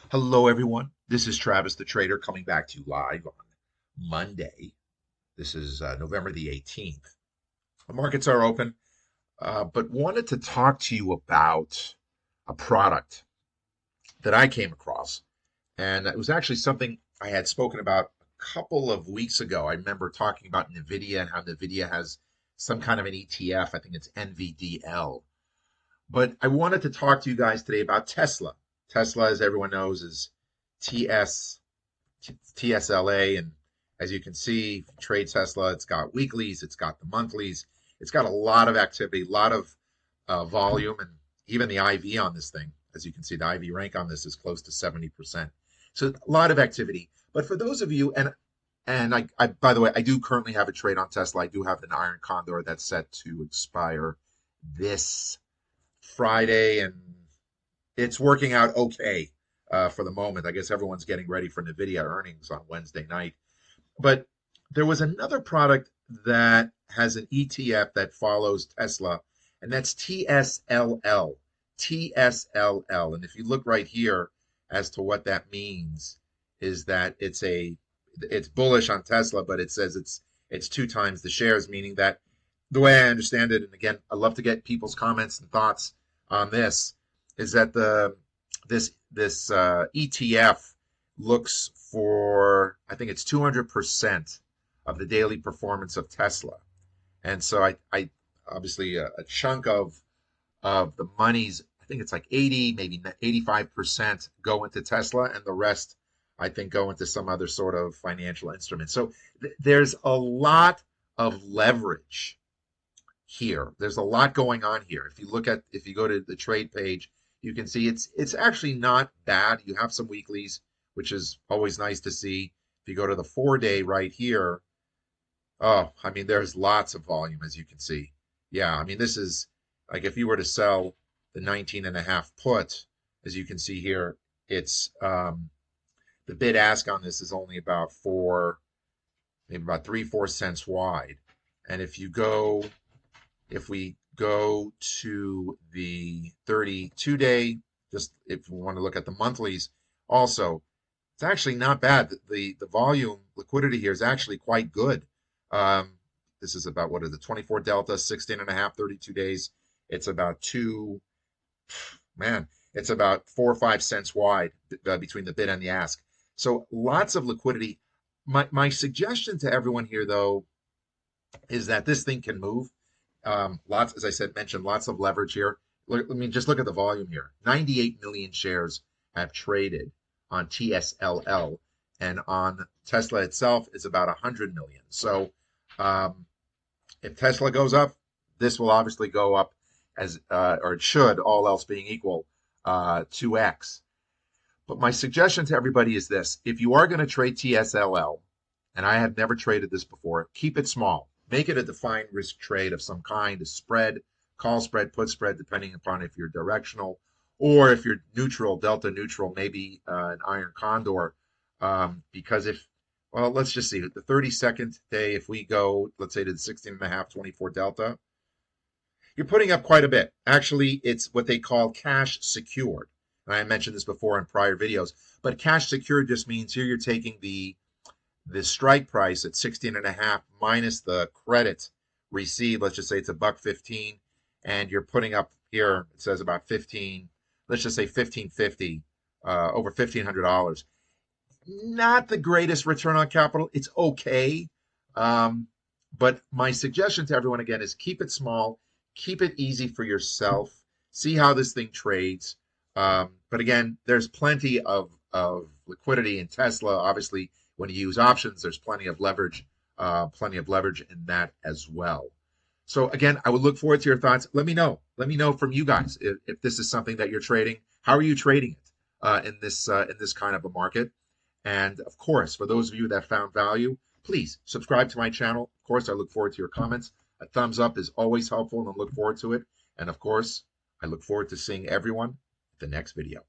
Hello, everyone. This is Travis the Trader coming back to you live on Monday. This is November the 18th. The markets are open, but wanted to talk to you about a product that I came across. And it was actually something I had spoken about a couple of weeks ago. I remember talking about NVIDIA and how NVIDIA has some kind of an ETF. I think it's NVDL. But I wanted to talk to you guys today about Tesla. Tesla, as everyone knows, is TSLA. And as you can see, if you trade Tesla, it's got weeklies, it's got the monthlies, it's got a lot of activity, a lot of volume, and even the IV on this thing. As you can see, the IV rank on this is close to 70%. So a lot of activity. But for those of you, and I by the way, I do currently have a trade on Tesla. I do have an iron condor that's set to expire this Friday, and it's working out okay for the moment. I guess everyone's getting ready for NVIDIA earnings on Wednesday night. But there was another product that has an ETF that follows Tesla, and that's TSLL. TSLL. And if you look right here as to what that means, is that it's bullish on Tesla, but it says it's 2 times the shares, meaning that the way I understand it, and again, I love to get people's comments and thoughts on this, is that this ETF looks for, I think it's 200% of the daily performance of Tesla. And so I obviously a chunk of the money's, I think it's like 80, maybe 85% go into Tesla, and the rest I think go into some other sort of financial instrument. So there's a lot of leverage here. There's a lot going on here. If you go to the trade page, you can see it's actually not bad. You have some weeklies, which is always nice to see. If you go to the 4-day right here, oh, I mean, there's lots of volume, as you can see. Yeah, I mean, this is like if you were to sell the 19.5 put, as you can see here, it's the bid ask on this is only about maybe about 3-4 cents wide. And if we go to the 32-day, just if we want to look at the monthlies, also, it's actually not bad. The volume liquidity here is actually quite good. This is about, what is it, 24 delta, 16.5, 32 days. It's about it's about 4 or 5 cents wide between the bid and the ask. So lots of liquidity. My suggestion to everyone here, though, is that this thing can move. Lots, as I mentioned, lots of leverage here. Let me just look at the volume here. 98 million shares have traded on TSLL, and on Tesla itself is about 100 million. So if Tesla goes up, this will obviously go up or it should, all else being equal, 2x. But my suggestion to everybody is this: if you are going to trade TSLL, and I have never traded this before, keep it small. Make it a defined risk trade of some kind, a spread, call spread, put spread, depending upon if you're directional or if you're neutral, delta neutral, maybe an iron condor. Because let's just see, the 32nd day, if we go, let's say to the 16.5, 24 delta, you're putting up quite a bit. Actually, it's what they call cash secured. And I mentioned this before in prior videos, but cash secured just means here you're taking the strike price at 16.5 minus the credit received. Let's just say it's $1.15, and you're putting up here, it says about 15, let's just say 1550, over $1,500. Not the greatest return on capital. It's okay. But my suggestion to everyone again is keep it small, keep it easy for yourself, see how this thing trades. But again, there's plenty of liquidity in Tesla. Obviously, when you use options, there's plenty of leverage in that as well. So again, I would look forward to your thoughts. Let me know. Let me know from you guys if this is something that you're trading. How are you trading it in this kind of a market? And of course, for those of you that found value, please subscribe to my channel. Of course, I look forward to your comments. A thumbs up is always helpful, and I look forward to it. And of course, I look forward to seeing everyone at the next video.